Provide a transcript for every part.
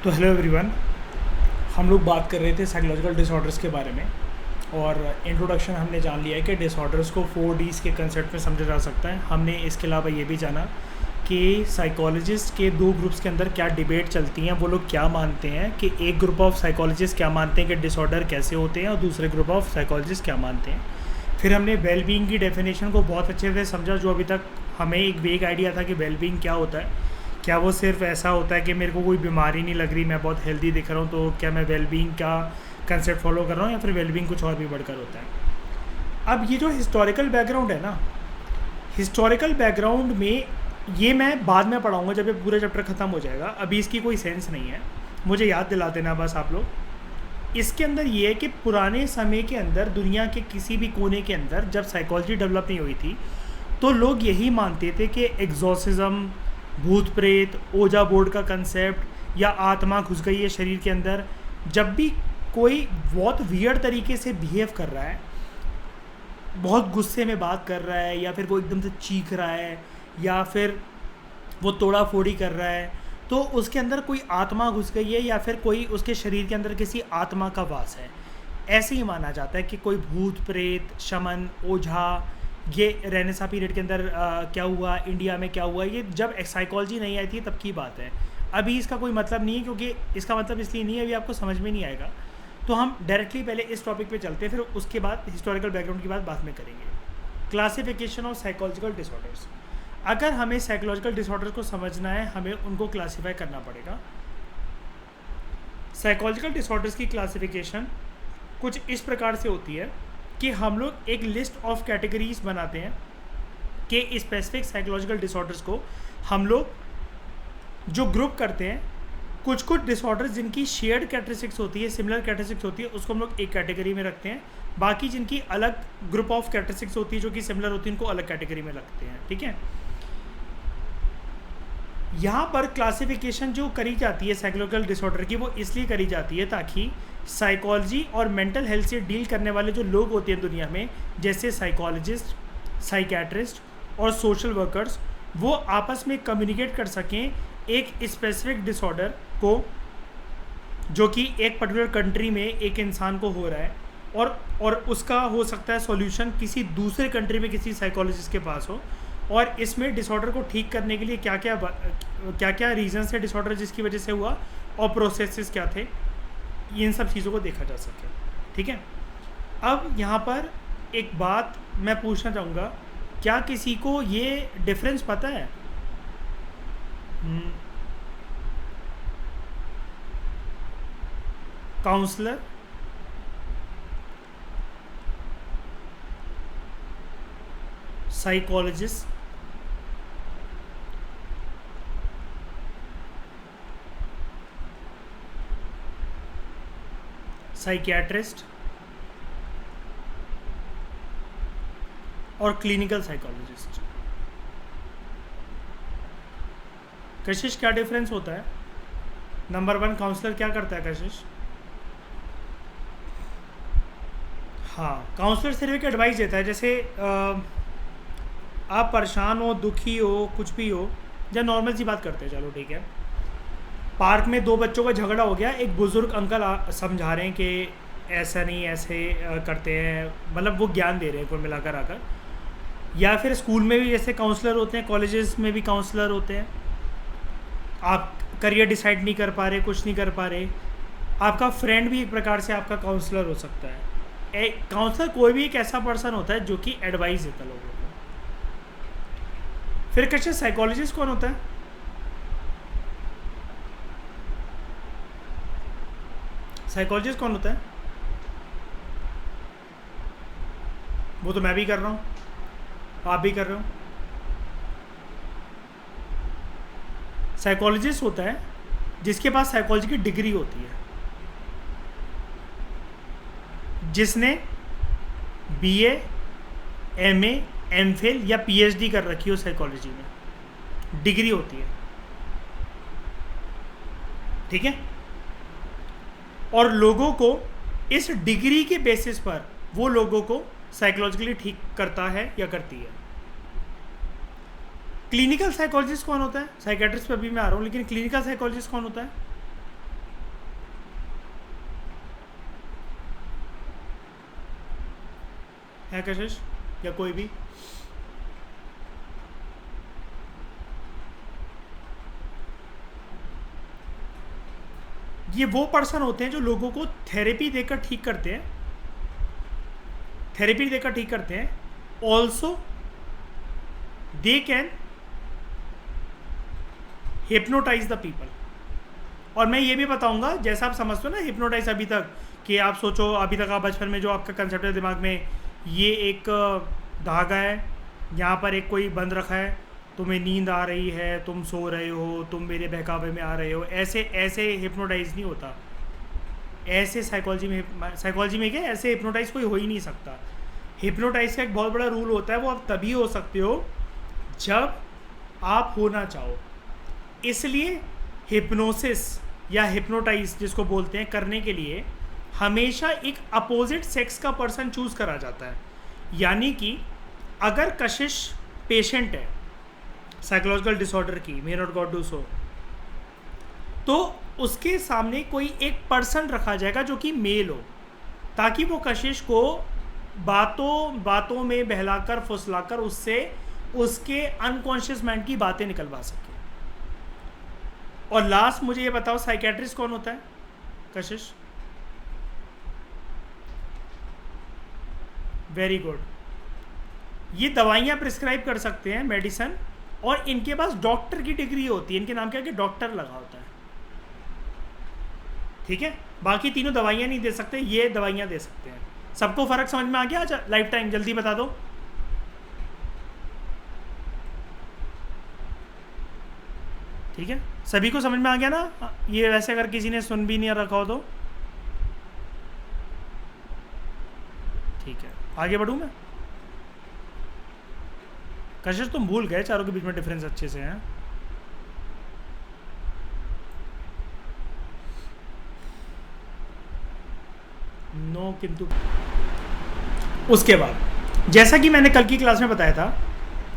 तो hello everyone. हम लोग बात कर रहे थे साइकोलॉजिकल डिसऑर्डर्स के बारे में और इंट्रोडक्शन हमने जान लिया है कि डिसऑर्डर्स को 4 Ds के कंसेप्ट में समझा जा सकता है। हमने इसके अलावा ये भी जाना कि साइकोलॉजिस्ट के दो ग्रुप्स के अंदर क्या डिबेट चलती हैं, वो लोग क्या मानते हैं कि एक ग्रुप ऑफ साइकोलॉजिस्ट क्या मानते हैं कि डिसऑर्डर कैसे होते हैं और दूसरे ग्रुप ऑफ साइकोलॉजिस्ट क्या मानते हैं। फिर हमने वेलबींग की डेफिनेशन को बहुत अच्छे से समझा। जो अभी तक हमें एक वेग आइडिया था कि वेलबींग क्या होता है, क्या वो सिर्फ ऐसा होता है कि मेरे को कोई बीमारी नहीं लग रही, मैं बहुत हेल्दी दिख रहा हूँ, तो क्या मैं वेलबींग का कंसेप्ट फॉलो कर रहा हूँ, या फिर वेलबींग कुछ और भी बढ़कर होता है। अब ये जो हिस्टोरिकल बैकग्राउंड है ना, हिस्टोरिकल बैकग्राउंड में ये मैं बाद में पढ़ाऊँगा जब ये पूरा चैप्टर ख़त्म हो जाएगा। अभी इसकी कोई सेंस नहीं है, मुझे याद दिला देना बस आप लोग। इसके अंदर ये है कि पुराने समय के अंदर दुनिया के किसी भी कोने के अंदर जब साइकोलॉजी डेवलप नहीं हुई थी तो लोग यही मानते थे कि एग्जॉर्सिज्म, भूत प्रेत, ओजा बोर्ड का कंसेप्ट या आत्मा घुस गई है शरीर के अंदर। जब भी कोई बहुत वियर्ड तरीके से बिहेव कर रहा है, बहुत गुस्से में बात कर रहा है, या फिर कोई एकदम से चीख रहा है, या फिर वो तोड़ा फोड़ी कर रहा है, तो उसके अंदर कोई आत्मा घुस गई है या फिर कोई उसके शरीर के अंदर किसी आत्मा का वास है। ऐसे ही माना जाता है कि कोई भूत प्रेत, शमन, ओझा, ये रेनेसा पीरियड के अंदर क्या हुआ, इंडिया में क्या हुआ, ये जब साइकोलॉजी नहीं आई थी तब की बात है। अभी इसका कोई मतलब नहीं है, क्योंकि इसका मतलब इसलिए नहीं है, अभी आपको समझ में नहीं आएगा। तो हम डायरेक्टली पहले इस टॉपिक पे चलते हैं, फिर उसके बाद हिस्टोरिकल बैकग्राउंड की बात बाद में करेंगे। Classification of psychological disorders. अगर हमें साइकोलॉजिकल डिसऑर्डर्स को समझना है, हमें उनको क्लासीफाई करना पड़ेगा। साइकोलॉजिकल डिसऑर्डर्स की क्लासिफिकेशन कुछ इस प्रकार से होती है कि हम लोग एक लिस्ट ऑफ कैटेगरीज बनाते हैं कि स्पेसिफिक साइकोलॉजिकल डिसऑर्डर्स को हम लोग जो ग्रुप करते हैं, कुछ कुछ डिसऑर्डर्स जिनकी शेयर्ड कैरेक्टरिस्टिक्स होती है, सिमिलर कैरेक्टरिस्टिक्स होती है, उसको हम लोग एक कैटेगरी में रखते हैं। बाकी जिनकी अलग ग्रुप ऑफ कैरेक्टरिस्टिक्स होती है जो कि सिमिलर होती है, उनको अलग कैटेगरी में रखते हैं। ठीक है, यहाँ पर क्लासिफिकेशन जो करी जाती है साइकोलॉजिकल डिसऑर्डर की, वो इसलिए करी जाती है ताकि साइकोलॉजी और मेंटल हेल्थ से डील करने वाले जो लोग होते हैं दुनिया में, जैसे साइकोलॉजिस्ट, साइकेट्रिस्ट और सोशल वर्कर्स, वो आपस में कम्युनिकेट कर सकें एक स्पेसिफिक डिसऑर्डर को जो कि एक पर्टिकुलर कंट्री में एक इंसान को हो रहा है, और उसका हो सकता है सॉल्यूशन किसी दूसरे कंट्री में किसी साइकोलॉजिस्ट के पास हो, और इसमें डिसऑर्डर को ठीक करने के लिए क्या क्या रीजंस है डिसऑर्डर जिसकी वजह से हुआ, और प्रोसेसेस क्या थे, इन सब चीज़ों को देखा जा सके। ठीक है, अब यहाँ पर एक बात मैं पूछना चाहूँगा, क्या किसी को ये डिफरेंस पता है? काउंसलर, साइकोलॉजिस्ट, साइकियाट्रिस्ट और क्लिनिकल साइकोलॉजिस्ट। कशिश, क्या डिफरेंस होता है? नंबर 1, काउंसलर क्या करता है कशिश? हाँ, काउंसलर सिर्फ एक एडवाइस देता है। जैसे आप परेशान हो, दुखी हो, कुछ भी हो, या नॉर्मल सी बात करते हैं, चलो ठीक है, पार्क में 2 बच्चों का झगड़ा हो गया, एक बुज़ुर्ग अंकल समझा रहे हैं कि ऐसा नहीं, ऐसे करते हैं, मतलब वो ज्ञान दे रहे हैं कुल मिलाकर आकर। या फिर स्कूल में भी जैसे काउंसलर होते हैं, कॉलेजेस में भी काउंसलर होते हैं। आप करियर डिसाइड नहीं कर पा रहे, कुछ नहीं कर पा रहे, आपका फ्रेंड भी एक प्रकार से आपका काउंसलर हो सकता है। काउंसलर कोई भी एक ऐसा पर्सन होता है जो कि एडवाइस देता है लोगों को। फिर कैसे साइकोलॉजिस्ट कौन होता है? साइकोलॉजिस्ट कौन होता है? वो तो मैं भी कर रहा हूँ, आप भी कर रहे हो। साइकोलॉजिस्ट होता है जिसके पास साइकोलॉजी की डिग्री होती है, जिसने बीए, एमए, एमफिल या पीएचडी कर रखी हो साइकोलॉजी में, डिग्री होती है। ठीक है, और लोगों को इस डिग्री के बेसिस पर वो लोगों को साइकोलॉजिकली ठीक करता है या करती है। क्लिनिकल साइकोलॉजिस्ट कौन होता है? साइकेट्रिस्ट पे अभी मैं आ रहा हूँ, लेकिन क्लिनिकल साइकोलॉजिस्ट कौन होता है? है कशिश या कोई भी? ये वो पर्सन होते हैं जो लोगों को थेरेपी देकर ठीक करते हैं, थेरेपी देकर ठीक करते हैं। Also they can hypnotise the people. और मैं ये भी बताऊंगा, जैसा आप समझते हो ना हिप्नोटाइज अभी तक, कि आप सोचो अभी तक आप बचपन में जो आपका कंसेप्ट है दिमाग में, ये एक धागा है, यहाँ पर एक कोई बंद रखा है, तुम्हें नींद आ रही है, तुम सो रहे हो, तुम मेरे बहकावे में आ रहे हो, ऐसे ऐसे हिप्नोटाइज नहीं होता। ऐसे साइकोलॉजी में क्या, ऐसे हिप्नोटाइज कोई हो ही नहीं सकता। हिप्नोटाइज का एक बहुत बड़ा रूल होता है, वो आप तभी हो सकते हो जब आप होना चाहो। इसलिए हिप्नोसिस या हिप्नोटाइज जिसको बोलते हैं, करने के लिए हमेशा एक अपोजिट सेक्स का पर्सन चूज करा जाता है। यानी कि अगर कशिश पेशेंट है साइकोलॉजिकल डिसऑर्डर की, may not God do so, तो उसके सामने कोई एक पर्सन रखा जाएगा जो कि मेल हो, ताकि वो कशिश को बातों में बहलाकर फुसलाकर उससे उसके अनकॉन्शियस माइंड की बातें निकलवा सके। और लास्ट मुझे ये बताओ, साइकेट्रिस्ट कौन होता है कशिश? Very good. ये दवाइयाँ प्रिस्क्राइब कर सकते हैं, मेडिसिन, और इनके पास डॉक्टर की डिग्री होती है, इनके नाम क्या है कि डॉक्टर लगा होता है। ठीक है, बाकी तीनों दवाइयाँ नहीं दे सकते, ये दवाइयाँ दे सकते हैं। सबको फर्क समझ में आ गया? अच्छा, लाइफ टाइम जल्दी बता दो। ठीक है, सभी को समझ में आ गया ना? ये वैसे अगर किसी ने सुन भी नहीं रखा हो तो ठीक है, आगे बढ़ूँ मैं? कशिश तुम भूल गए चारों के बीच में डिफरेंस अच्छे से हैं। नो किंतु। उसके बाद जैसा कि मैंने कल की क्लास में बताया था,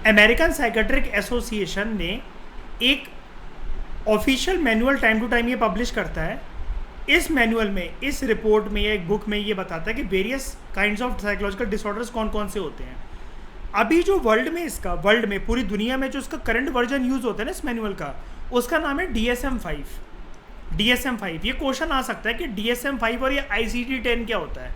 अमेरिकन साइकेट्रिक एसोसिएशन ने एक official manual time to time ये पब्लिश करता है। इस मैनुअल में, इस रिपोर्ट में या एक बुक में ये बताता है कि various kinds of psychological disorders कौन कौन से होते हैं। अभी जो वर्ल्ड में पूरी दुनिया में जो इसका करंट वर्जन यूज होता है ना इस मैनुअल का, उसका नाम है DSM-5। DSM-5। ये क्वेश्चन आ सकता है कि DSM-5 और ये ICD-10 क्या होता है?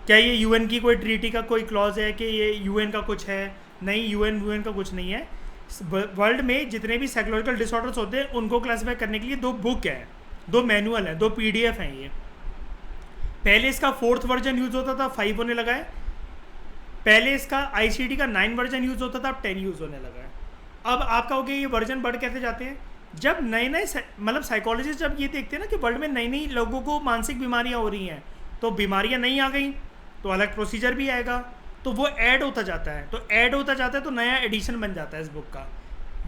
क्या ये UN की कोई ट्रीटी का कोई क्लॉज है कि ये UN का कुछ है? नहीं, UN का कुछ नहीं है। वर्ल्ड में जितने भी साइकोलॉजिकल डिसऑर्डर्स होते हैं उनको क्लासीफाई करने के लिए दो बुक है, दो मैनुअल है, दो PDF हैं। ये पहले इसका 4th वर्जन यूज होता था, 5 होने लगा है। पहले इसका ICD का 9 वर्जन यूज होता था, अब 10 यूज होने लगा है। अब आप कहोगे ये वर्जन बढ़ कैसे जाते हैं? जब नए मतलब साइकोलॉजिस्ट जब ये देखते हैं ना कि वर्ल्ड में नई नई लोगों को मानसिक बीमारियां हो रही हैं, तो बीमारियां नहीं आ गई तो अलग प्रोसीजर भी आएगा, तो वो ऐड होता जाता है, तो ऐड होता जाता है तो नया एडिशन बन जाता है इस बुक का।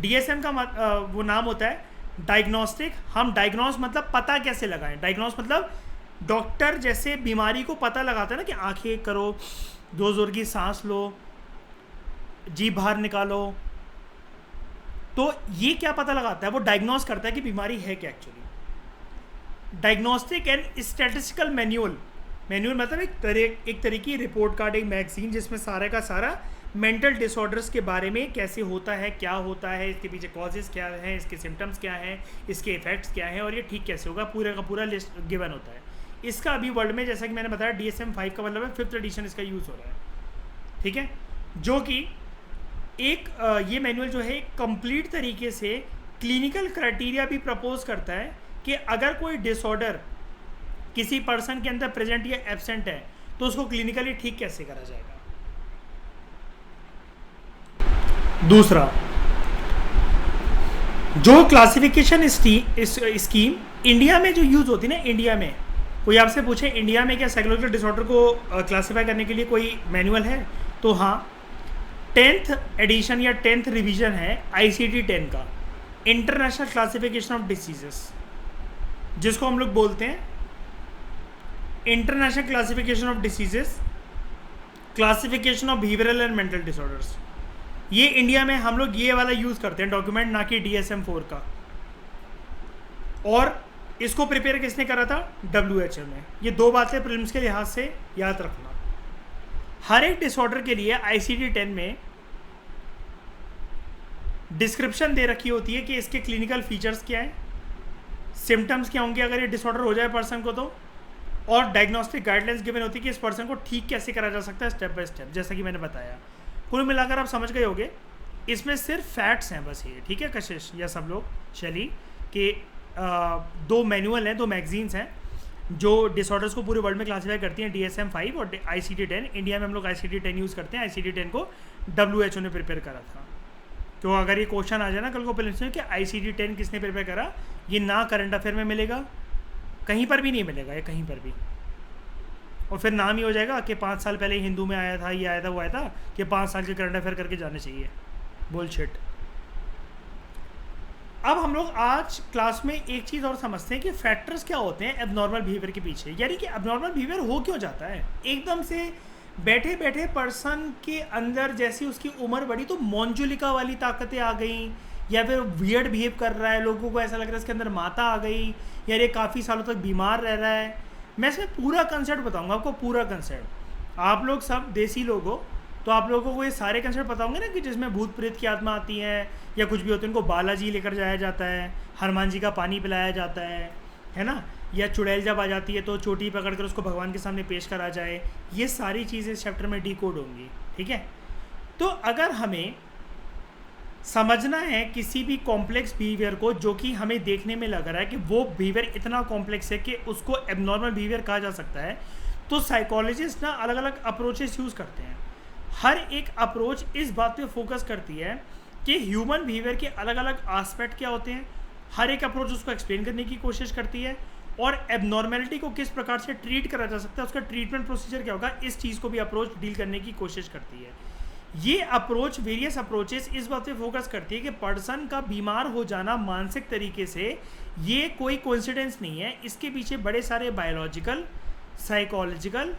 DSM का वो नाम होता है डायग्नोस्टिक। हम डायग्नोस मतलब पता कैसे लगाएं, डायग्नोस मतलब डॉक्टर जैसे बीमारी को पता लगाता है ना कि आंखें करो, जोर की सांस लो, जीभ बाहर निकालो, तो ये क्या पता लगाता है? वो डायग्नोस करता है कि बीमारी है क्या actually. Diagnostic and statistical manual मतलब एक तरह की रिपोर्ट कार्ड, एक मैगजीन जिसमें सारा का सारा मेंटल डिसऑर्डर्स के बारे में कैसे होता है, क्या होता है, इसके पीछे कॉजेज़ क्या हैं, इसके सिम्टम्स क्या हैं, इसके इफेक्ट्स क्या हैं और ये ठीक कैसे होगा, पूरा का पूरा लिस्ट गिवन होता है। इसका अभी वर्ल्ड में जैसा कि मैंने बताया DSM-5 का मतलब है 5th एडिशन इसका यूज़ हो रहा है। ठीक है, जो कि एक ये मैनुअल जो है कंप्लीट तरीके से क्लिनिकल क्राइटेरिया भी प्रपोज करता है कि अगर कोई डिसऑर्डर किसी पर्सन के अंदर प्रेजेंट या एब्सेंट है तो उसको क्लिनिकली ठीक कैसे करा जाएगा। दूसरा, जो क्लासिफिकेशन स्कीम इंडिया में जो यूज होती है ना, इंडिया में कोई आपसे पूछे इंडिया में क्या साइकोलॉजिकल डिसऑर्डर को क्लासिफाई करने के लिए कोई मैनुअल है, तो हाँ 10th एडिशन या 10th रिवीजन है ICD-10 का, इंटरनेशनल क्लासिफिकेशन ऑफ डिसीजेस, जिसको हम लोग बोलते हैं international classification of diseases, classification of behavioural and mental disorders. ये इंडिया में हम लोग ये वाला यूज़ करते हैं डॉक्यूमेंट, ना कि DSM-4 का। और इसको प्रिपेयर किसने करा था? WHO ने। ये दो बातें प्रीलिम्स के लिहाज से याद रखना। हर एक डिसऑर्डर के लिए ICD-10 में डिस्क्रिप्शन दे रखी होती है कि इसके क्लिनिकल फीचर्स क्या हैं, सिम्टम्स क्या होंगे अगर ये डिसऑर्डर हो जाए पर्सन को तो, और डायग्नोस्टिक गाइडलाइंस गिवन होती है कि इस पर्सन को ठीक कैसे करा जा सकता है स्टेप बाय स्टेप, जैसा कि मैंने बताया। कुल मिलाकर आप समझ गए होंगे, इसमें सिर्फ फैक्ट्स हैं बस ये, ठीक है कशिश या सब लोग शैली के 2 मैनुअल हैं, 2 मैगजीन्स हैं जो डिसऑर्डर्स को पूरे वर्ल्ड में क्लासीफाई करती हैं, DSM-5 और ICD-10। इंडिया में हम लोग ICD-10 यूज़ करते हैं। ICD-10 को WHO ने प्रिपेयर करा था। तो अगर ये क्वेश्चन आ जाए ना कल को प्रीलिम्स में कि ICD-10 किसने प्रिपेयर करा, ये ना करंट अफेयर में मिलेगा, कहीं पर भी नहीं मिलेगा, ये कहीं पर भी, और फिर नाम ही हो जाएगा कि 5 साल पहले हिंदू में आया था, ये आया था, वो आया था, कि 5 साल के करंट अफेयर करके जाने चाहिए। बुलशिट। अब हम लोग आज क्लास में एक चीज़ और समझते हैं कि फैक्टर्स क्या होते हैं एबनॉर्मल बिहेवियर के पीछे, यानी कि एबनॉर्मल बिहेवियर हो क्यों जाता है। एकदम से बैठे बैठे पर्सन के अंदर जैसी उसकी उम्र बढ़ी तो मोंजुलिका वाली ताकतें आ गई, या फिर वियर्ड बिहेव कर रहा है, लोगों को ऐसा लग रहा है इसके अंदर माता आ गई, या ये काफ़ी सालों तक बीमार रह रहा है। मैं इसमें पूरा कंसेप्ट बताऊंगा आपको, पूरा कंसेप्ट। आप लोग सब देसी लोग हो तो आप लोगों को ये सारे कंसेप्ट बताऊंगे ना, कि जिसमें भूत प्रेत की आत्मा आती है या कुछ भी होते हैं, उनको बालाजी लेकर जाया जाता है, हनुमान जी का पानी पिलाया जाता है ना, या चुड़ैल जब आ जाती है तो चोटी पकड़कर उसको भगवान के सामने पेश करा जाए। ये सारी चीज़ें इस चैप्टर में डिकोड होंगी, ठीक है। तो अगर हमें समझना है किसी भी कॉम्प्लेक्स बिहेवियर को, जो कि हमें देखने में लग रहा है कि वो बिहेवियर इतना कॉम्प्लेक्स है कि उसको एबनॉर्मल बिहेवियर कहा जा सकता है, तो साइकोलॉजिस्ट ना अलग अलग अप्रोचेस यूज़ करते हैं। हर एक अप्रोच इस बात पे फोकस करती है कि ह्यूमन बिहेवियर के अलग अलग एस्पेक्ट क्या होते हैं, हर एक अप्रोच उसको एक्सप्लेन करने की कोशिश करती है, और एबनॉर्मेलिटी को किस प्रकार से ट्रीट करा जा सकता है, उसका ट्रीटमेंट प्रोसीजर क्या होगा, इस चीज़ को भी अप्रोच डील करने की कोशिश करती है। ये अप्रोच, वेरियस अप्रोचेस इस बात पे फोकस करती है कि पर्सन का बीमार हो जाना मानसिक तरीके से ये कोई कोइंसिडेंस नहीं है, इसके पीछे बड़े सारे बायोलॉजिकल, साइकोलॉजिकल,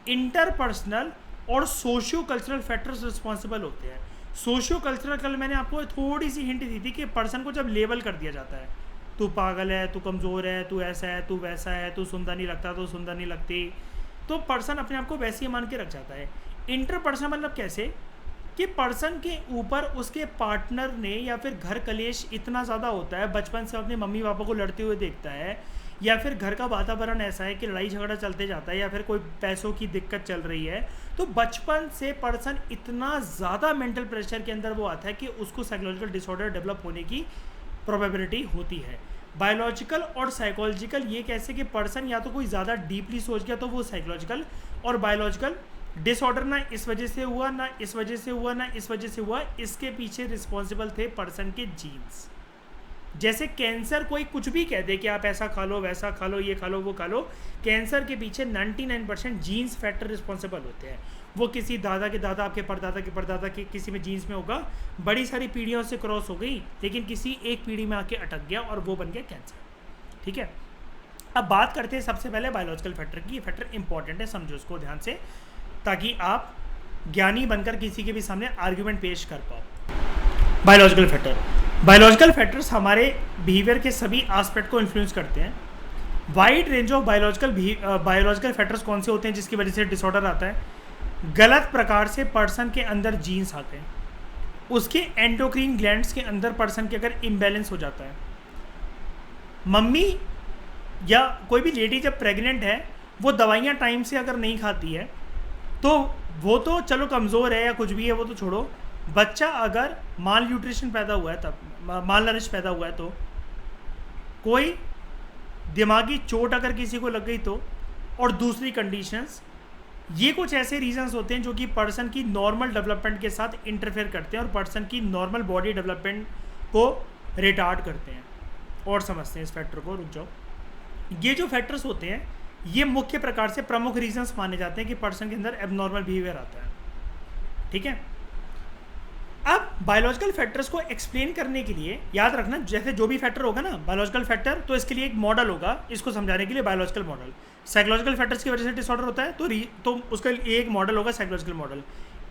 इंटरपर्सनल और सोशियो कल्चरल फैक्टर्स रिस्पॉन्सिबल होते हैं। सोशियो कल्चरल, कल मैंने आपको थोड़ी सी हिंट दी थी कि पर्सन को जब लेबल कर दिया जाता है, तू पागल है, तू कमज़ोर है, तू ऐसा है, तू वैसा है, तू सुंदर नहीं लगता, तू सुंदर नहीं लगती, तो पर्सन अपने आप को वैसे ही मान के रख जाता है। इंटरपर्सनल मतलब कैसे कि पर्सन के ऊपर उसके पार्टनर ने या फिर घर कलेश इतना ज़्यादा होता है, बचपन से अपने मम्मी पापा को लड़ते हुए देखता है, या फिर घर का वातावरण ऐसा है कि लड़ाई झगड़ा चलते जाता है, या फिर कोई पैसों की दिक्कत चल रही है, तो बचपन से पर्सन इतना ज़्यादा मेंटल प्रेशर के अंदर वो आता है कि उसको साइकोलॉजिकल डिसऑर्डर डेवलप होने की प्रोबेबिलिटी होती है। बायोलॉजिकल और साइकोलॉजिकल ये कैसे कि पर्सन या तो कोई ज़्यादा डीपली सोच गया तो वो साइकोलॉजिकल, और बायोलॉजिकल डिसऑर्डर ना इस वजह से हुआ, ना इस वजह से हुआ, ना इस वजह से हुआ, इसके पीछे रिस्पॉन्सिबल थे पर्सन के जीन्स। जैसे कैंसर कोई कुछ भी कह दे कि आप ऐसा खा लो, वैसा खा लो, ये खा लो, वो खा लो, कैंसर के पीछे 99% जीन्स फैक्टर रिस्पॉन्सिबल होते हैं। वो किसी दादा के दादा, आपके परदादा के परदादा के किसी में जीन्स में होगा, बड़ी सारी पीढ़ियों से क्रॉस हो गई, लेकिन किसी एक पीढ़ी में आके अटक गया और वो बन गया कैंसर, ठीक है। अब बात करते हैं सबसे पहले बायोलॉजिकल फैक्टर की। ये फैक्टर इंपॉर्टेंट है, समझो उसको ध्यान से, ताकि आप ज्ञानी बनकर किसी के भी सामने आर्ग्यूमेंट पेश कर पाओ। बायोलॉजिकल फैक्टर्स हमारे बिहेवियर के सभी एस्पेक्ट को इन्फ्लुएंस करते हैं। Wide range of biological factors कौन से होते हैं जिसकी वजह से डिसऑर्डर आता है। गलत प्रकार से पर्सन के अंदर जीन्स आते हैं, उसके एंडोक्रीन ग्लैंड्स के अंदर पर्सन के अगर इम्बैलेंस हो जाता है, मम्मी या कोई भी लेडी जब प्रेग्नेंट है वो दवाइयाँ टाइम से अगर नहीं खाती है तो वो तो चलो कमज़ोर है या कुछ भी है, वो तो छोड़ो, बच्चा अगर माल न्यूट्रिशन पैदा हुआ है, तब माल नरिश पैदा हुआ है, तो कोई दिमागी चोट अगर किसी को लग गई तो, और दूसरी कंडीशंस, ये कुछ ऐसे रीजंस होते हैं जो कि पर्सन की नॉर्मल डेवलपमेंट के साथ इंटरफेयर करते हैं और पर्सन की नॉर्मल बॉडी डेवलपमेंट को रिटार्ड करते हैं। और समझते हैं इस फैक्टर को, रुक जाओ। ये जो फैक्टर्स होते हैं ये मुख्य प्रकार से प्रमुख रीजंस माने जाते हैं कि पर्सन के अंदर एबनॉर्मल बिहेवियर आता है, ठीक है। अब बायोलॉजिकल फैक्टर्स को एक्सप्लेन करने के लिए याद रखना, जैसे जो भी फैक्टर होगा ना बायोलॉजिकल फैक्टर, तो इसके लिए एक मॉडल होगा, इसको समझाने के लिए बायोलॉजिकल मॉडल। साइकोलॉजिकल फैक्टर्स की वजह से डिसऑर्डर होता है तो उसका एक मॉडल होगा साइकोलॉजिकल मॉडल,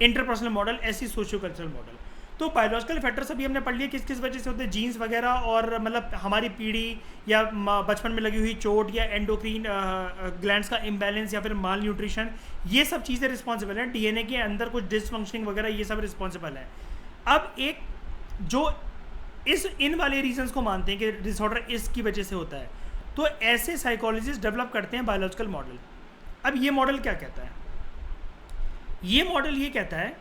इंटरपर्सनल मॉडल, ऐसी सोशियो कल्चरल मॉडल। तो बायोलॉजिकल फैक्टर्स अभी हमने पढ़ लिए किस किस वजह से होते हैं, जीन्स वगैरह, और मतलब हमारी पीढ़ी या बचपन में लगी हुई चोट या एंडोक्रीन ग्लैंड्स का इम्बैलेंस या फिर माल न्यूट्रिशन, ये सब चीज़ें रिस्पॉन्सिबल हैं। डीएनए के अंदर कुछ डिसफंक्शनिंग वगैरह ये सब रिस्पॉन्सिबल है। अब एक जो इन वाले रीजंस को मानते हैं कि डिसऑर्डर इसकी वजह से होता है, तो ऐसे साइकोलॉजिस्ट डेवलप करते हैं बायोलॉजिकल मॉडल। अब ये मॉडल क्या कहता है? ये मॉडल ये कहता है,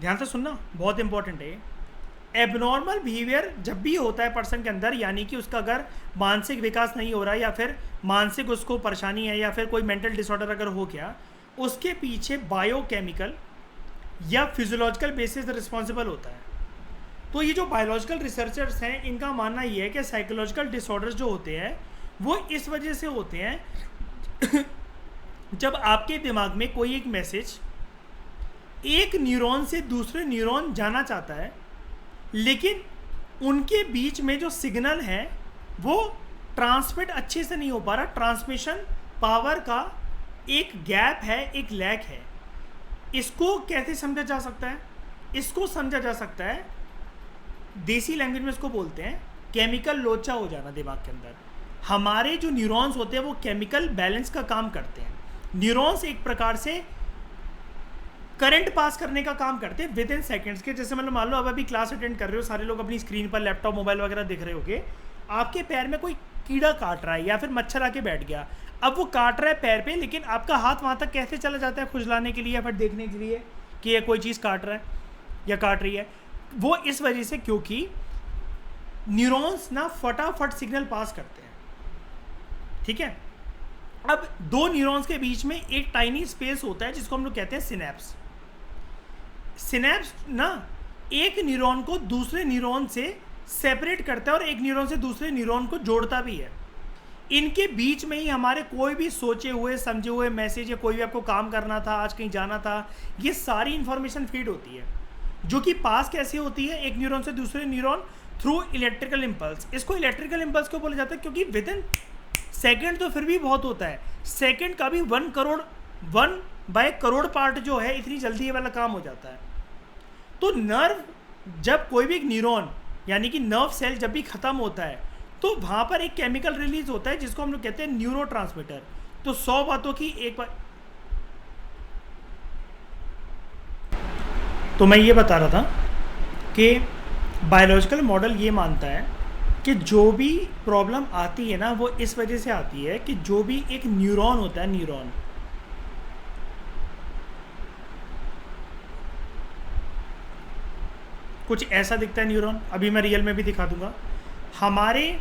ध्यान से सुनना, बहुत इंपॉर्टेंट है। एबनॉर्मल बिहेवियर जब भी होता है पर्सन के अंदर, यानी कि उसका अगर मानसिक विकास नहीं हो रहा है या फिर मानसिक उसको परेशानी है या फिर कोई मेंटल डिसऑर्डर अगर हो गया, उसके पीछे बायोकेमिकल या फिजियोलॉजिकल बेसिस रिस्पॉन्सिबल होता है। तो ये जो बायोलॉजिकल रिसर्चर्स हैं, इनका मानना ये है कि साइकोलॉजिकल डिसऑर्डर्स जो होते हैं वो इस वजह से होते हैं जब आपके दिमाग में कोई एक मैसेज एक न्यूरॉन से दूसरे न्यूरॉन जाना चाहता है, लेकिन उनके बीच में जो सिग्नल है वो ट्रांसमिट अच्छे से नहीं हो पा रहा। ट्रांसमिशन पावर का एक गैप है, एक लैक है। इसको कैसे समझा जा सकता है? इसको समझा जा सकता है, देसी लैंग्वेज में इसको बोलते हैं केमिकल लोचा हो जाना दिमाग के अंदर। हमारे जो न्यूरॉन्स होते हैं वो केमिकल बैलेंस का काम करते हैं। न्यूरॉन्स एक प्रकार से करंट पास करने का काम करते हैं विद इन सेकेंड्स के। जैसे मतलब मान लो अब अभी क्लास अटेंड कर रहे हो, सारे लोग अपनी स्क्रीन पर लैपटॉप मोबाइल वगैरह देख रहे होगे, आपके पैर में कोई कीड़ा काट रहा है या फिर मच्छर आके बैठ गया। अब वो काट रहा है पैर पे, लेकिन आपका हाथ वहाँ तक कैसे चला जाता है खुजलाने के लिए या फिर देखने के लिए कि ये कोई चीज़ काट रहा है या काट रही है? वो इस वजह से क्योंकि न्यूरॉन्स ना फटाफट सिग्नल पास करते हैं। ठीक है, अब दो न्यूरॉन्स के बीच में एक टाइनी स्पेस होता है जिसको हम लोग कहते हैं सिनेप्स। सिनेप्स ना एक न्यूरॉन को दूसरे न्यूरॉन से सेपरेट करता है और एक न्यूरॉन से दूसरे न्यूरॉन को जोड़ता भी है। इनके बीच में ही हमारे कोई भी सोचे हुए समझे हुए मैसेज या कोई भी आपको काम करना था, आज कहीं जाना था, ये सारी इंफॉर्मेशन फीड होती है, जो कि पास कैसे होती है एक न्यूरॉन से दूसरे न्यूरॉन थ्रू इलेक्ट्रिकल इम्पल्स। इसको इलेक्ट्रिकल इम्पल्स क्यों बोला जाता है? क्योंकि विद इन सेकेंड तो फिर भी बहुत होता है, सेकेंड का भी 1/करोड़ पार्ट जो है, इतनी जल्दी ये वाला काम हो जाता है। तो नर्व जब कोई भी न्यूरॉन यानी कि नर्व सेल जब भी खत्म होता है तो वहाँ पर एक केमिकल रिलीज होता है जिसको हम लोग कहते हैं न्यूरोट्रांसमीटर। तो 100 बातों की एक बात, तो मैं ये बता रहा था कि बायोलॉजिकल मॉडल ये मानता है कि जो भी प्रॉब्लम आती है ना वो इस वजह से आती है कि जो भी एक न्यूरॉन होता है, न्यूरॉन कुछ ऐसा दिखता है न्यूरॉन, अभी मैं रियल में भी दिखा दूंगा। हमारे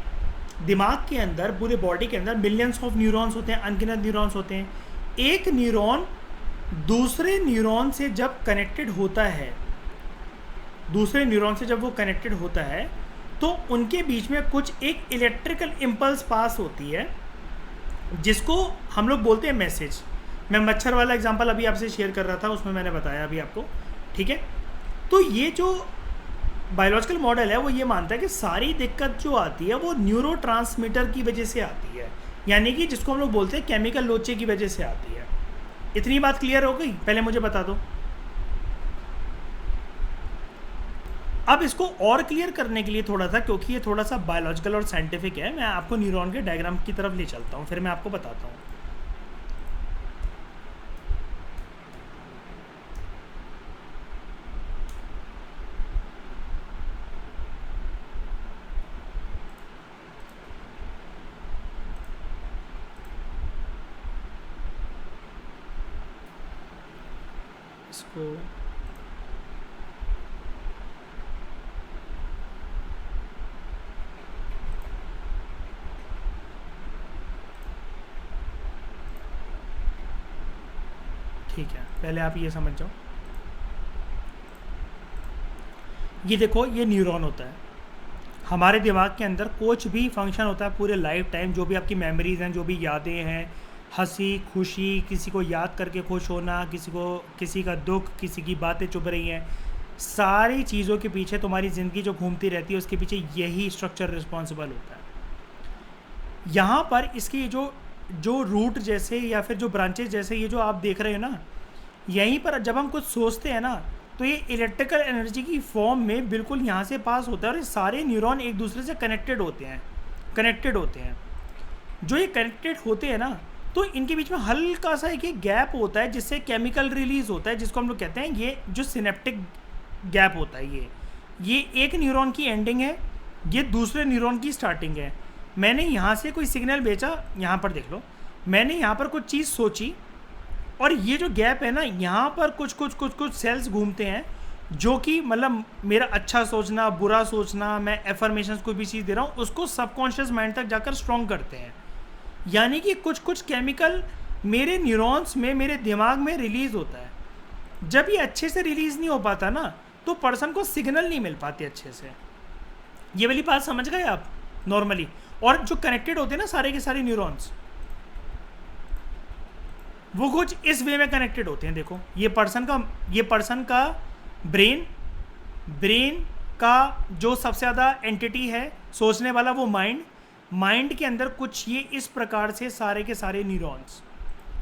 दिमाग के अंदर, पूरे बॉडी के अंदर मिलियंस ऑफ न्यूरॉन्स होते हैं, अनगिनत न्यूरॉन्स होते हैं। एक न्यूरॉन दूसरे न्यूरॉन से जब कनेक्टेड होता है, दूसरे न्यूरॉन से जब वो कनेक्टेड होता है तो उनके बीच में कुछ एक इलेक्ट्रिकल इम्पल्स पास होती है जिसको हम लोग बोलते हैं मैसेज। मैं मच्छर वाला एग्जांपल अभी आपसे शेयर कर रहा था, उसमें मैंने बताया अभी आपको। ठीक है, तो ये जो बायोलॉजिकल मॉडल है वो ये मानता है कि सारी दिक्कत जो आती है वो न्यूरोट्रांसमीटर की वजह से आती है, यानी कि जिसको हम लोग बोलते हैं केमिकल लोचे की वजह से आती है। इतनी बात क्लियर हो गई? पहले मुझे बता दो। अब इसको और क्लियर करने के लिए थोड़ा सा, क्योंकि ये थोड़ा सा बायोलॉजिकल और साइंटिफिक है, मैं आपको न्यूरॉन के डायग्राम की तरफ ले चलता हूँ, फिर मैं आपको बताता हूँ। इसको ठीक है, पहले आप ये समझ जाओ। ये देखो, ये न्यूरॉन होता है हमारे दिमाग के अंदर। कुछ भी फंक्शन होता है पूरे लाइफ टाइम, जो भी आपकी मेमोरीज़ हैं, जो भी यादें हैं, हंसी खुशी, किसी को याद करके खुश होना, किसी का दुख, किसी की बातें चुभ रही हैं, सारी चीज़ों के पीछे तुम्हारी ज़िंदगी जो घूमती रहती है उसके पीछे यही स्ट्रक्चर रिस्पॉन्सिबल होता है। यहाँ पर इसकी जो रूट जैसे या फिर जो ब्रांचेज जैसे ये जो आप देख रहे हो ना, यहीं पर जब हम कुछ सोचते हैं ना तो ये इलेक्ट्रिकल एनर्जी की फॉर्म में बिल्कुल यहाँ से पास होता है और ये सारे न्यूरॉन एक दूसरे से कनेक्टेड होते हैं। जो ये कनेक्टेड होते हैं ना, तो इनके बीच में हल्का सा एक गैप होता है जिससे केमिकल रिलीज होता है, जिसको हम लोग कहते हैं ये जो सिनेप्टिक गैप होता है। ये एक न्यूरॉन की एंडिंग है, ये दूसरे न्यूरॉन की स्टार्टिंग है। मैंने यहाँ से कोई सिग्नल भेजा, यहाँ पर देख लो, मैंने यहाँ पर कुछ चीज़ सोची और ये जो गैप है ना, यहाँ पर कुछ सेल्स घूमते हैं जो कि मतलब मेरा अच्छा सोचना, बुरा सोचना, मैं एफर्मेशंस कोई भी चीज़ दे रहा हूँ उसको सबकॉन्शियस माइंड तक जाकर स्ट्रॉन्ग करते हैं। यानी कि कुछ केमिकल मेरे न्यूरॉन्स में, मेरे दिमाग में रिलीज़ होता है। जब ये अच्छे से रिलीज़ नहीं हो पाता ना, तो पर्सन को सिग्नल नहीं मिल पाते अच्छे से। ये वाली बात समझ गए आप नॉर्मली। और जो कनेक्टेड होते हैं ना सारे के सारे न्यूरॉन्स, वो कुछ इस वे में कनेक्टेड होते हैं। देखो ये पर्सन का ब्रेन का जो सबसे ज़्यादा एंटिटी है सोचने वाला, वो माइंड के अंदर कुछ ये इस प्रकार से सारे के सारे न्यूरॉन्स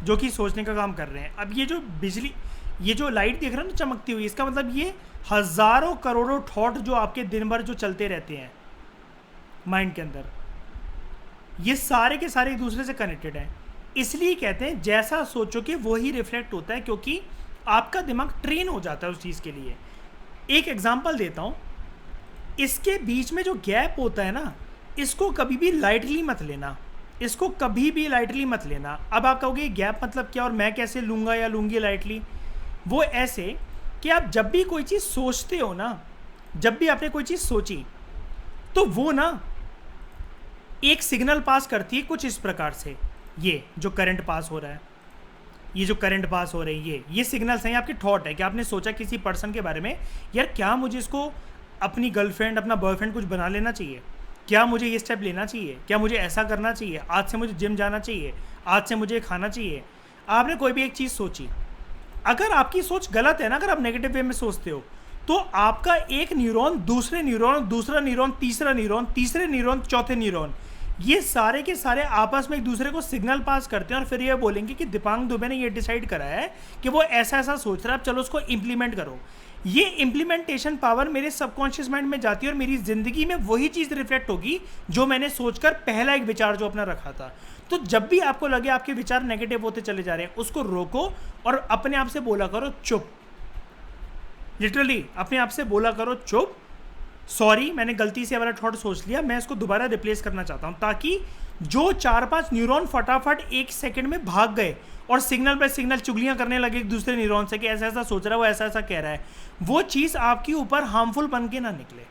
जो कि सोचने का काम कर रहे हैं। अब ये जो बिजली, ये जो लाइट देख रहे हो ना चमकती हुई, इसका मतलब ये हज़ारों करोड़ों थॉट जो आपके दिन भर जो चलते रहते हैं माइंड के अंदर, ये सारे के सारे एक दूसरे से कनेक्टेड हैं। इसलिए कहते हैं जैसा सोचोगे वो ही रिफ्लेक्ट होता है, क्योंकि आपका दिमाग ट्रेन हो जाता है उस चीज़ के लिए। एक एग्जांपल देता हूँ, इसके बीच में जो गैप होता है ना, इसको कभी भी लाइटली मत लेना। अब आप कहोगे गैप मतलब क्या और मैं कैसे लूँगा या लूँगी लाइटली? वो ऐसे कि आप जब भी कोई चीज़ सोचते हो ना, जब भी आपने कोई चीज़ सोची, तो वो ना एक सिग्नल पास करती है कुछ इस प्रकार से। ये जो करंट पास हो रहा है, ये सिग्नल्स हैं, आपके थॉट है कि आपने सोचा किसी पर्सन के बारे में, यार क्या मुझे इसको अपनी गर्लफ्रेंड, अपना बॉयफ्रेंड कुछ बना लेना चाहिए, क्या मुझे ये स्टेप लेना चाहिए, क्या मुझे ऐसा करना चाहिए, आज से मुझे जिम जाना चाहिए, आज से मुझे खाना चाहिए। आपने कोई भी एक चीज़ सोची, अगर आपकी सोच गलत है ना, अगर आप नेगेटिव वे में सोचते हो, तो आपका एक न्यूरॉन दूसरा न्यूरॉन तीसरे न्यूरॉन चौथे न्यूरॉन, ये सारे के सारे आपस में एक दूसरे को सिग्नल पास करते हैं और फिर ये बोलेंगे कि दीपांग दुबे ने ये डिसाइड करा है कि वो ऐसा ऐसा सोच रहा है, अब चलो उसको इम्प्लीमेंट करो। ये इम्प्लीमेंटेशन पावर मेरे सबकॉन्शियस माइंड में जाती है और मेरी ज़िंदगी में वही चीज़ रिफ्लेक्ट होगी जो मैंने सोचकर पहला एक विचार जो अपना रखा था। तो जब भी आपको लगे आपके विचार नेगेटिव होते चले जा रहे हैं, उसको रोको और अपने आप से बोला करो चुप। लिटरली अपने आप से बोला करो चुप, सॉरी मैंने गलती से वाला थॉट सोच लिया, मैं इसको दोबारा रिप्लेस करना चाहता हूँ, ताकि जो 4-5 न्यूरॉन फटाफट एक सेकंड में भाग गए और सिग्नल पे सिग्नल चुगलियाँ करने लगे एक दूसरे न्यूरॉन से कि ऐसा ऐसा सोच रहा है, वो ऐसा ऐसा कह रहा है, वो चीज़ आपके ऊपर हार्मफुल बन के ना निकले।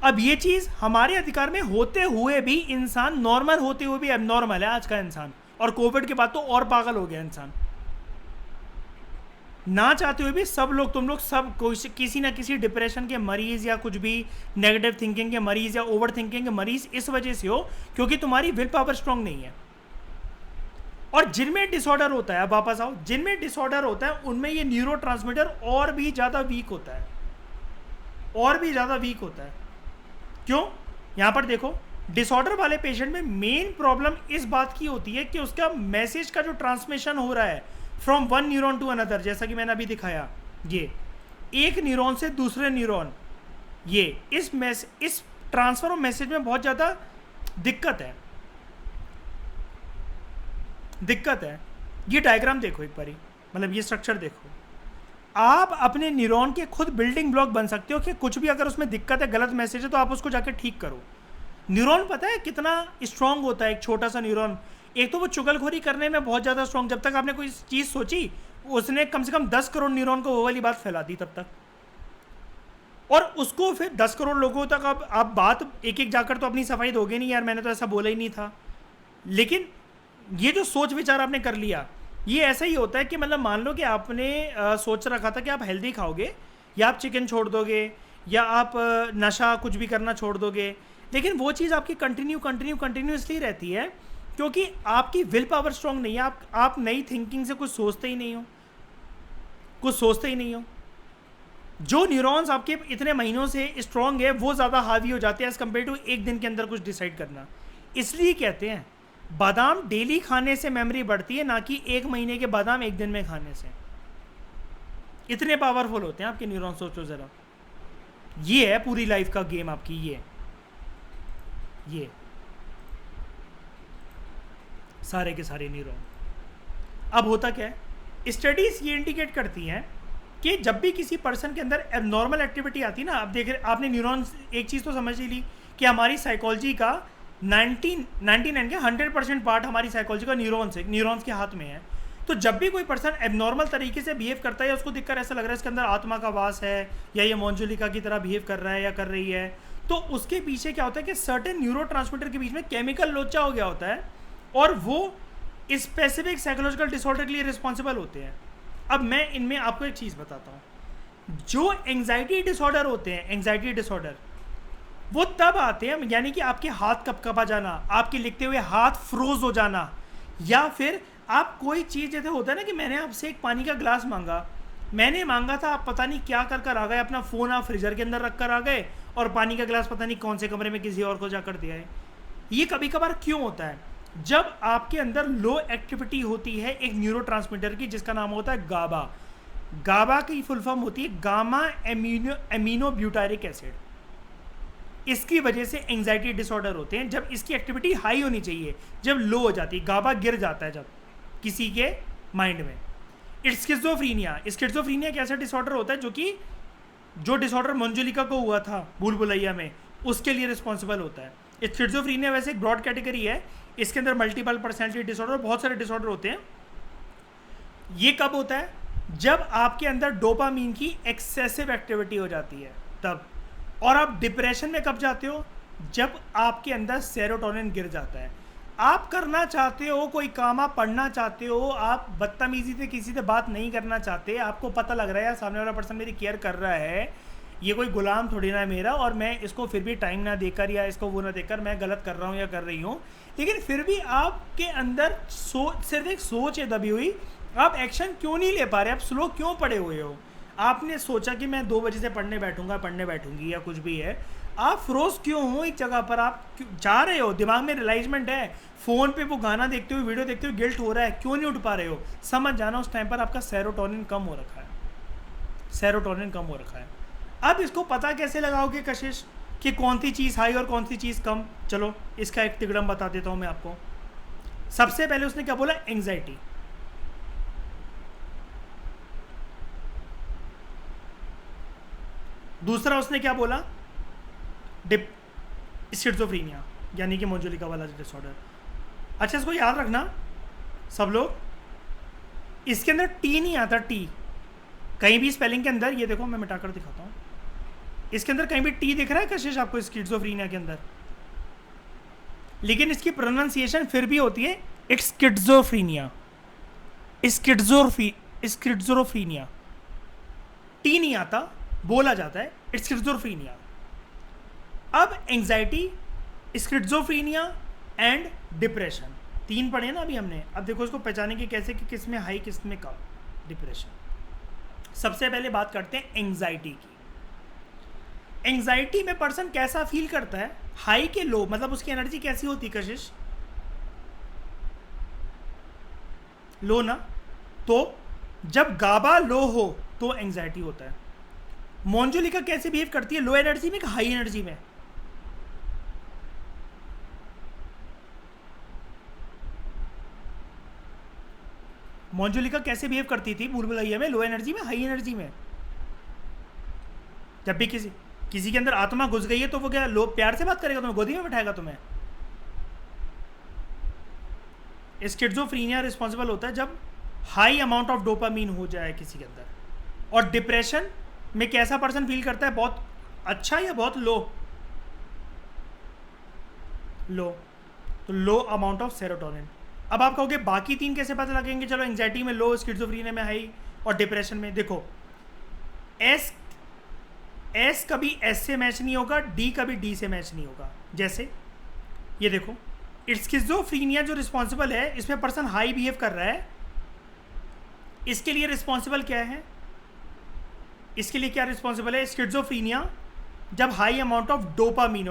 अब ये चीज़ हमारे अधिकार में होते हुए भी, इंसान नॉर्मल होते हुए भी एबनॉर्मल है आज का इंसान, और कोविड के बाद तो और पागल हो गया इंसान। ना चाहते हुए भी सब लोग, तुम लोग सब किसी ना किसी डिप्रेशन के मरीज या कुछ भी नेगेटिव थिंकिंग के मरीज या ओवर थिंकिंग के मरीज इस वजह से हो क्योंकि तुम्हारी विल पावर स्ट्रांग नहीं है। और जिनमें डिसऑर्डर होता है, अब वापस आओ, जिनमें डिसऑर्डर होता है उनमें ये न्यूरोट्रांसमीटर और भी ज़्यादा वीक होता है, क्यों? यहाँ पर देखो, डिसऑर्डर वाले पेशेंट में मेन प्रॉब्लम इस बात की होती है कि उसका मैसेज का जो ट्रांसमिशन हो रहा है from one neuron to another, जैसा कि मैंने अभी दिखाया, ये एक न्यूरॉन से दूसरे न्यूरॉन, ये इस ट्रांसफर ऑफ मैसेज में बहुत ज़्यादा दिक्कत है। ये डायग्राम देखो एक बारी, मतलब ये स्ट्रक्चर देखो, आप अपने न्यूरॉन के खुद बिल्डिंग ब्लॉक बन सकते हो कि कुछ भी अगर उसमें दिक्कत है, गलत मैसेज है, तो आप उसको जाकर ठीक करो। न्यूरॉन पता है कितना स्ट्रांग होता है, एक छोटा सा न्यूरॉन, एक तो वो चुगलखोरी करने में बहुत ज़्यादा स्ट्रांग, जब तक आपने कोई चीज़ सोची उसने कम से कम 10 करोड़ न्यूरॉन को वो वाली बात फैला दी तब तक, और उसको फिर 10 करोड़ लोगों तक अब आप बात एक एक जाकर तो अपनी सफाई दोगे नहीं, यार मैंने तो ऐसा बोला ही नहीं था। लेकिन ये जो सोच विचार आपने कर लिया, ये ऐसा ही होता है कि मतलब मान लो कि आपने सोच रखा था कि आप हेल्दी खाओगे, या आप चिकन छोड़ दोगे, या आप नशा कुछ भी करना छोड़ दोगे, लेकिन वो चीज़ आपकी कंटिन्यू इसलिए रहती है क्योंकि आपकी विल पावर स्ट्रांग नहीं है, आप नई थिंकिंग से कुछ सोचते ही नहीं हो। जो न्यूरॉन्स आपके इतने महीनों से स्ट्रांग है वो ज़्यादा हावी हो जाते हैं एज़ कम्पेयर टू एक दिन के अंदर कुछ डिसाइड करना। इसलिए कहते हैं बादाम डेली खाने से मेमोरी बढ़ती है, ना कि एक महीने के बादाम एक दिन में खाने से। इतने पावरफुल होते हैं आपके न्यूरॉन, सोचो ज़रा। ये है पूरी लाइफ का गेम आपकी। ये सारे के सारे न्यूरॉन। अब होता क्या है, स्टडीज ये इंडिकेट करती हैं कि जब भी किसी पर्सन के अंदर एबनॉर्मल एक्टिविटी आती है ना, अब देख रहे आपने न्यूरॉन्स, एक चीज़ तो समझ ही ली कि हमारी साइकोलॉजी का 99 के 100% पार्ट हमारी साइकोलॉजी का न्यूरॉन्स के हाथ में है। तो जब भी कोई पर्सन एबनॉर्मल तरीके से बिहेव करता है या उसको देखकर ऐसा लग रहा है इसके अंदर आत्मा का वास है या ये मंजुलिका की तरह बिहेव कर रहा है या कर रही है, तो उसके पीछे क्या होता है कि सर्टेन न्यूरोट्रांसमीटर के बीच में केमिकल लोचा हो गया होता है और वो स्पेसिफिक साइकोलॉजिकल डिसऑर्डर के लिए रिस्पॉन्सिबल होते हैं। अब मैं इनमें आपको एक चीज़ बताता हूँ, जो एंग्जाइटी डिसऑर्डर होते हैं, एंग्जाइटी डिसऑर्डर वो तब आते हैं, यानी कि आपके हाथ कपकपा जाना, आपके लिखते हुए हाथ फ्रोज हो जाना, या फिर आप कोई चीज़ जैसे होता है ना कि मैंने आपसे एक पानी का ग्लास मांगा, मैंने मांगा था, आप पता नहीं क्या कर कर आ गए, अपना फ़ोन आप फ्रीजर के अंदर रख कर आ गए और पानी का ग्लास पता नहीं कौन से कमरे में किसी और को जाकर दिया है। ये कभी कभार क्यों होता है? जब आपके अंदर लो एक्टिविटी होती है एक न्यूरोट्रांसमीटर की जिसका नाम होता है गाबा। गाबा की फुल फॉर्म होती है गामा एमिनो ब्यूटारिक एसिड। इसकी वजह से एंग्जाइटी डिसऑर्डर होते हैं। जब इसकी एक्टिविटी हाई होनी चाहिए, जब लो हो जाती है, गाबा गिर जाता है जब किसी के माइंड में। स्किज़ोफ्रीनिया एक ऐसा डिसऑर्डर होता है जो डिसऑर्डर मंजुलिका को हुआ था भूल भुलैया में, उसके लिए रिस्पॉन्सिबल होता है। स्किज़ोफ्रीनिया वैसे एक ब्रॉड कैटेगरी है, इसके अंदर मल्टीपल पर्सनैलिटी डिसऑर्डर, बहुत सारे डिसऑर्डर होते हैं। ये कब होता है? जब आपके अंदर डोपामीन की एक्सेसिव एक्टिविटी हो जाती है तब। और आप डिप्रेशन में कब जाते हो? जब आपके अंदर सेरोटोनिन गिर जाता है। आप करना चाहते हो कोई काम, आप पढ़ना चाहते हो, आप बदतमीजी से किसी से बात नहीं करना चाहते, आपको पता लग रहा है यार सामने वाला पर्सन मेरी केयर कर रहा है, ये कोई गुलाम थोड़ी ना है मेरा, और मैं इसको फिर भी टाइम ना देकर या इसको वो ना देकर मैं गलत कर रहा हूँ या कर रही हूँ, लेकिन फिर भी आपके अंदर सिर्फ एक सोच है दबी हुई, आप एक्शन क्यों नहीं ले पा रहे, आप स्लो क्यों पड़े हुए हो? आपने सोचा कि मैं 2 बजे से पढ़ने बैठूंगी या कुछ भी है, आप फ्रोज क्यों हो एक जगह पर? आप जा रहे हो, दिमाग में रियलाइजमेंट है, फ़ोन पे वो गाना देखते हुए, वीडियो देखते हुए गिल्ट हो रहा है, क्यों नहीं उठ पा रहे हो? समझ जाना उस टाइम पर आपका सेरोटोनिन कम हो रखा है। अब इसको पता कैसे लगाओगे कशिश कि कौन सी चीज़ हाई और कौन सी चीज़ कम? चलो इसका एक तिगड़म बता देता हूँ मैं आपको। सबसे पहले उसने क्या बोला? एंग्जाइटी। दूसरा उसने क्या बोला? स्किज़ोफ्रीनिया, यानी कि मंजुलिका वाला डिसऑर्डर। अच्छा, इसको याद रखना सब लोग, इसके अंदर टी नहीं आता, टी कहीं भी स्पेलिंग के अंदर, ये देखो मैं मिटाकर दिखाता हूँ, इसके अंदर कहीं भी टी दिख रहा है कशिश आपको स्किज़ोफ्रीनिया के अंदर? लेकिन इसकी प्रोनाउंसिएशन फिर भी होती है स्किज़ोफ्रीनिया, स्किज़ोफ्रीनिया। टी नहीं आता, बोला जाता है स्किज़ोफ्रीनिया। अब एंग्जाइटी, स्किज़ोफ्रीनिया एंड डिप्रेशन, 3 पढ़े ना अभी हमने। अब देखो इसको पहचानेंगे कैसे कि किस में हाई किस में कम डिप्रेशन। सबसे पहले बात करते हैं एंग्जाइटी की। एंग्जाइटी में पर्सन कैसा फील करता है? हाई के लो, मतलब उसकी एनर्जी कैसी होती कशिश? लो ना। तो जब गाबा लो हो तो एंग्जाइटी होता है। मंजुलिका कैसे बिहेव करती है? लो एनर्जी में कि हाई एनर्जी में? मंजुलिका कैसे बिहेव करती थी भूल भुलैया में? लो एनर्जी में, हाई एनर्जी में? जब भी किसी के अंदर आत्मा घुस गई है तो वो क्या लो प्यार से बात करेगा, तुम्हें गोदी में बैठाएगा तुम्हें? स्किज़ोफ्रीनिया रिस्पॉन्सिबल होता है जब हाई अमाउंट ऑफ डोपामीन हो जाए किसी के अंदर। और डिप्रेशन में कैसा पर्सन फील करता है? बहुत अच्छा या बहुत लो? तो लो अमाउंट ऑफ सेरोटोनिन। अब आप कहोगे बाकी 3 कैसे पता लगेंगे? चलो, एंग्जाइटी में लो, स्किज़ोफ्रीनिया में हाई और डिप्रेशन में देखो, एस कभी एस से मैच नहीं होगा, डी कभी डी से मैच नहीं होगा। जैसे ये देखो, स्किज़ोफ्रीनिया जो रिस्पॉन्सिबल है, इसमें पर्सन हाई बिहेव कर रहा है, इसके लिए रिस्पॉन्सिबल क्या है? इसके लिए क्या रिस्पॉन्सिबल है? स्किज़ोफ्रीनिया जब high amount of dopamine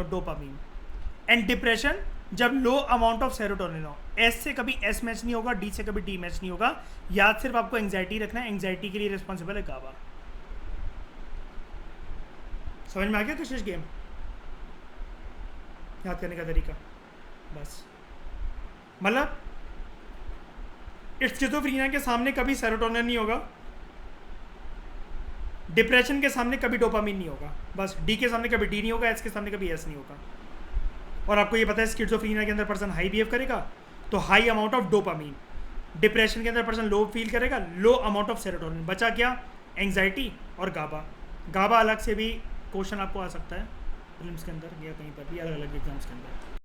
and depression जब लो अमाउंट ऑफ सेरोटोनिन हो। एस से कभी एस मैच नहीं होगा, डी से कभी डी मैच नहीं होगा। याद सिर्फ आपको एंग्जाइटी रखना है, एंग्जाइटी के लिए रिस्पॉन्सिबल है गाबा। समझ में आ गया कशिश गेम याद करने का तरीका? बस मतलब स्किज़ोफ्रेनिया के सामने कभी सेरोटोनिन नहीं होगा, डिप्रेशन के सामने कभी डोपामिन नहीं होगा, बस डी के सामने कभी डी नहीं होगा, एस के सामने कभी एस नहीं होगा। और आपको ये पता है स्किज़ोफ्रेनिया के अंदर पर्सन हाई बिहेव करेगा तो high amount of dopamine, depression के अंदर पर्सन लो फील करेगा, लो अमाउंट ऑफ सेरोटोनिन। बचा क्या? एंग्जाइटी और गाबा। गाबा अलग से भी क्वेश्चन आपको आ सकता है फिल्म्स के अंदर या कहीं पर भी अलग अलग एग्जाम्स के अंदर।